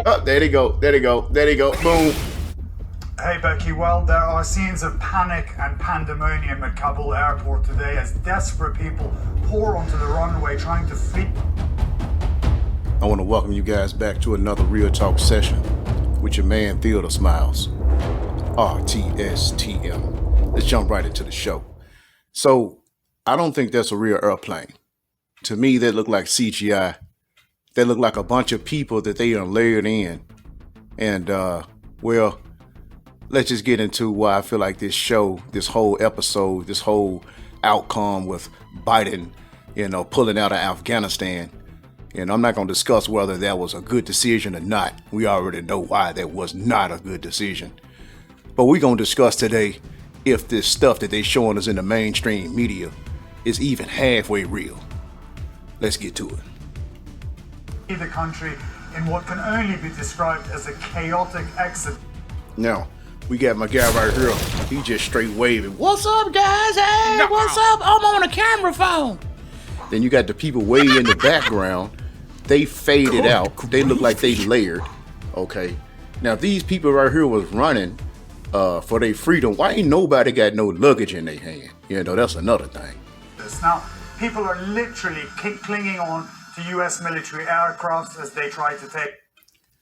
Oh, there they go. There they go. There they go. Boom. Hey Becky, well, there are scenes of panic and pandemonium at Kabul airport today as desperate people pour onto the runway trying to flee. I want to welcome you guys back to another Real Talk session with your man Theodore Smiles, RTSTM. Let's jump right into the show. So, I don't think that's a real airplane. To me, that look like CGI. They look like a bunch of people that they are layered in. And, well, let's just get into why I feel like this show, this whole episode, this whole outcome with Biden, pulling out of Afghanistan. And I'm not going to discuss whether that was a good decision or not. We already know why that was not a good decision. But we're going to discuss today if this stuff that they're showing us in the mainstream media is even halfway real. Let's get to it. The country in what can only be described as a chaotic exit. Now, we got my guy right here. He just straight waving. What's up, guys? Hey, what's up? I'm on a camera phone. Then you got the people way in the background. They faded out. They look like they layered. Okay. Now, if these people right here was running for their freedom, why ain't nobody got no luggage in their hand? That's another thing. Now, people are literally clinging on to U.S. military aircrafts as they try to take.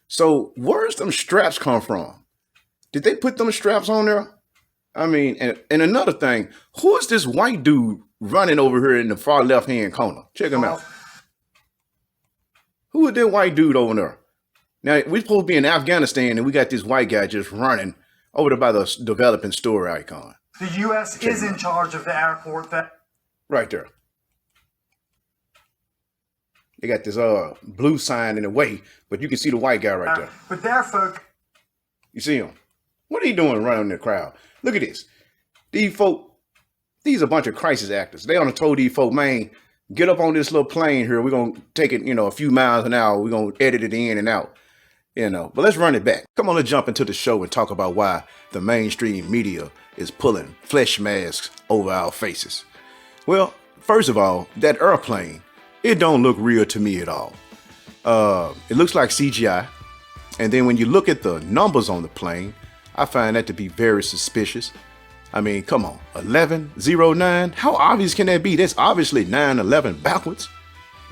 So, where's them straps come from? Did they put them straps on there? I mean, and another thing, who is this white dude running over here in the far left-hand corner? Check him out. Who is that white dude over there? Now, we're supposed to be in Afghanistan, and we got this white guy just running over there by the developing story icon. The U.S. is in charge of the airport that... Right there. They got this blue sign in the way, but you can see the white guy right there. But their folk... You see him? What are you doing running in the crowd? Look at this. These folk, these are a bunch of crisis actors. They on the told these folk, man, get up on this little plane here. We're going to take it, a few miles an hour. We're going to edit it in and out, But let's run it back. Come on, let's jump into the show and talk about why the mainstream media is pulling flesh masks over our faces. Well, first of all, that airplane, it don't look real to me at all. It looks like CGI. And then when you look at the numbers on the plane, I find that to be very suspicious. I mean, come on, 1109? How obvious can that be? That's obviously 911 backwards.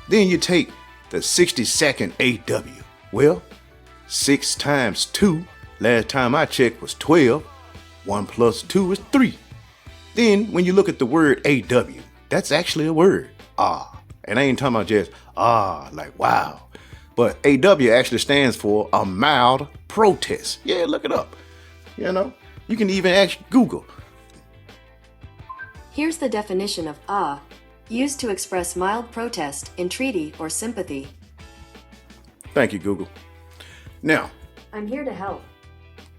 Then you take the 60-second AW. Well, 6 times 2, last time I checked, was 12. 1 plus 2 is 3. Then when you look at the word AW, that's actually a word. And I ain't talking about just like wow. But AW actually stands for a mild protest. Yeah, look it up. You can even ask Google. Here's the definition of used to express mild protest, entreaty, or sympathy. Thank you, Google. Now, I'm here to help.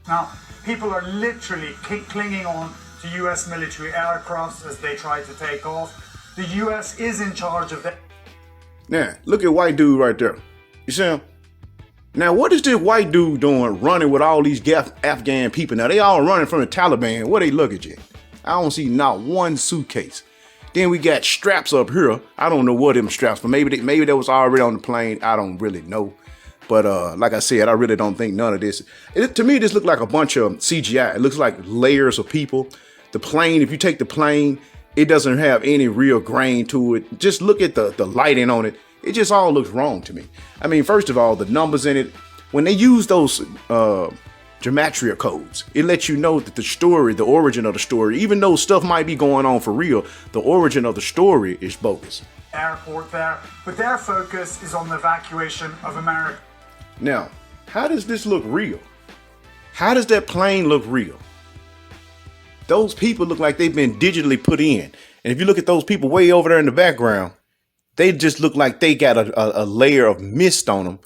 Now, people are literally clinging on to U.S. military aircrafts as they try to take off. The U.S. is in charge of that. Now, look at white dude right there. You see him? Now, what is this white dude doing running with all these Afghan people? Now, they all running from the Taliban. Where they luggage at? I don't see not one suitcase. Then we got straps up here. I don't know what them straps, but maybe that was already on the plane. I don't really know. But like I said, I really don't think none of this. To me, this looked like a bunch of CGI. It looks like layers of people. The plane, if you take the plane, it doesn't have any real grain to it. Just look at the lighting on it. It just all looks wrong to me. I mean, first of all, the numbers in it, when they use those gematria codes, it lets you know that the story, the origin of the story, even though stuff might be going on for real, the origin of the story is bogus. Airport there, but their focus is on the evacuation of America. Now, how does this look real? How does that plane look real? Those people look like they've been digitally put in. And if you look at those people way over there in the background, they just look like they got a layer of mist on them.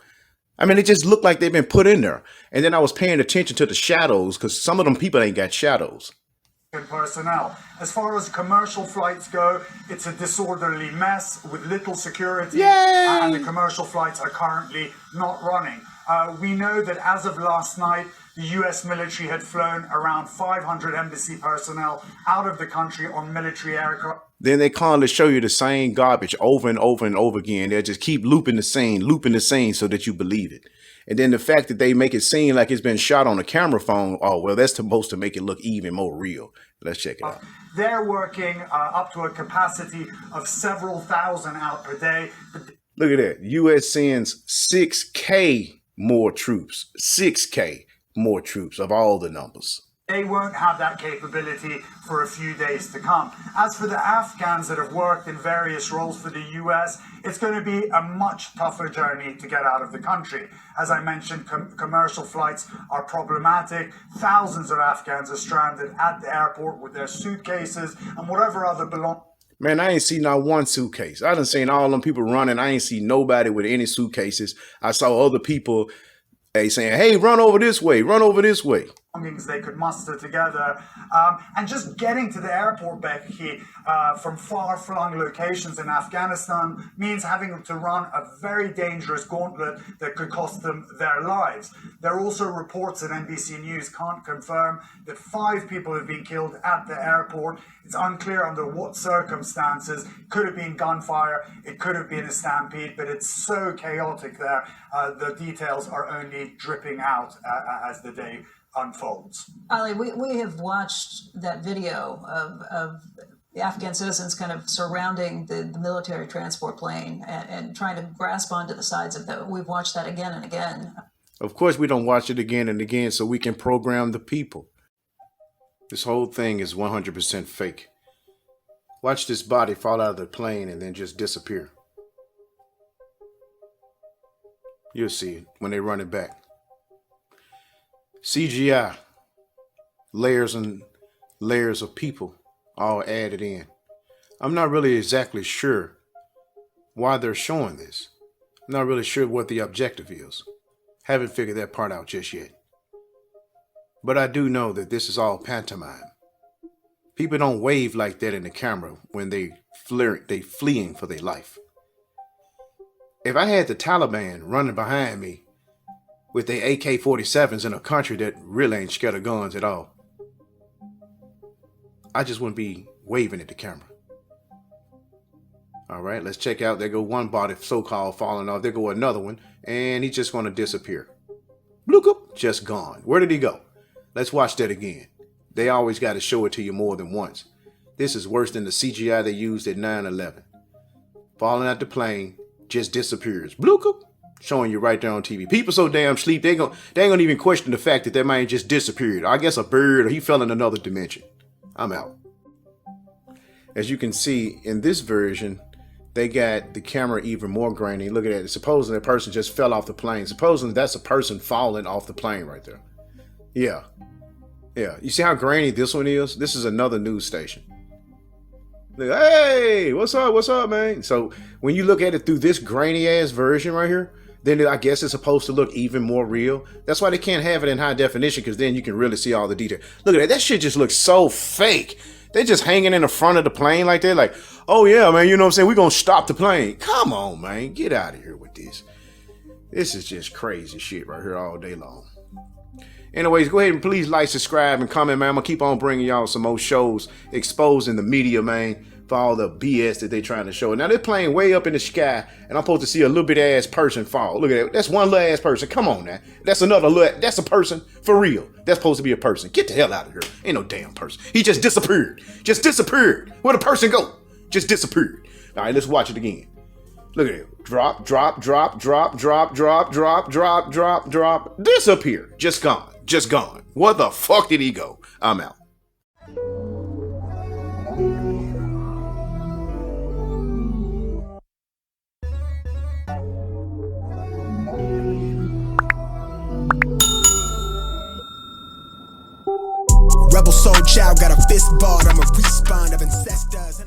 I mean, it just looked like they've been put in there. And then I was paying attention to the shadows because some of them people ain't got shadows. Personnel. As far as commercial flights go, it's a disorderly mess with little security. Yay! And the commercial flights are currently not running. We know that as of last night, the US military had flown around 500 embassy personnel out of the country on military aircraft. Then they constantly show you the same garbage over and over and over again. They'll just keep looping the scene so that you believe it. And then the fact that they make it seem like it's been shot on a camera phone, oh, well, that's supposed to make it look even more real. Let's check it out. They're working up to a capacity of several thousand out per day. Look at that. U.S. sends 6K more troops. 6K more troops of all the numbers. They won't have that capability for a few days to come. As for the Afghans that have worked in various roles for the US, it's going to be a much tougher journey to get out of the country. As I mentioned, commercial flights are problematic. Thousands of Afghans are stranded at the airport with their suitcases and whatever other belongings. Man, I ain't seen not one suitcase. I done seen all them people running. I ain't seen nobody with any suitcases. I saw other people saying, hey, run over this way, run over this way. They could muster together, and just getting to the airport, Becky, from far-flung locations in Afghanistan means having to run a very dangerous gauntlet that could cost them their lives. There are also reports that NBC News can't confirm that 5 people have been killed at the airport. It's unclear under what circumstances. It could have been gunfire, it could have been a stampede, but it's so chaotic there. The details are only dripping out as the day unfolds. Ali, we have watched that video of the Afghan citizens kind of surrounding the military transport plane and trying to grasp onto the sides of that. We've watched that again and again. Of course, we don't watch it again and again so we can program the people. This whole thing is 100% fake. Watch this body fall out of the plane and then just disappear. You'll see it when they run it back. CGI, layers and layers of people all added in. I'm not really exactly sure why they're showing this. I'm not really sure what the objective is. Haven't figured that part out just yet. But I do know that this is all pantomime. People don't wave like that in the camera when they fleeing for their life. If I had the Taliban running behind me with their AK-47s in a country that really ain't scared of guns at all, I just wouldn't be waving at the camera. All right, let's check out. There go one body so-called falling off. There go another one, and he's just going to disappear. Bloop, up, just gone. Where did he go? Let's watch that again. They always got to show it to you more than once. This is worse than the CGI they used at 9/11. Falling out the plane, just disappears. Bloop, up. Showing you right there on TV. People so damn sleep, they ain't gonna even question the fact that that man just disappeared. I guess a bird or he fell in another dimension. I'm out. As you can see in this version, they got the camera even more grainy. Look at that. Supposing that person just fell off the plane. Supposing that's a person falling off the plane right there. Yeah. You see how grainy this one is? This is another news station. Look, hey, what's up, man? So when you look at it through this grainy ass version right here, then I guess it's supposed to look even more real. That's why they can't have it in high definition, because then you can really see all the detail. Look at that. That shit just looks so fake. They're just hanging in the front of the plane like that. Like, oh yeah, man, you know what I'm saying? We're going to stop the plane. Come on, man. Get out of here with this. This is just crazy shit right here all day long. Anyways, go ahead and please like, subscribe, and comment, man. I'm going to keep on bringing y'all some more shows exposing the media, man, for all the BS that they trying to show. Now, they're playing way up in the sky, and I'm supposed to see a little bit ass person fall. Look at that. That's one little ass person. Come on now. That's another little, that's a person for real. That's supposed to be a person. Get the hell out of here. Ain't no damn person. He just disappeared. Just disappeared. Where'd the person go? Just disappeared. All right, let's watch it again. Look at it. Drop, drop, drop, drop, drop, drop, drop, drop, drop, drop. Disappear. Just gone. Just gone. Where the fuck did he go? I'm out. Rebel soul child got a fist barred. I'm a respawn of ancestors.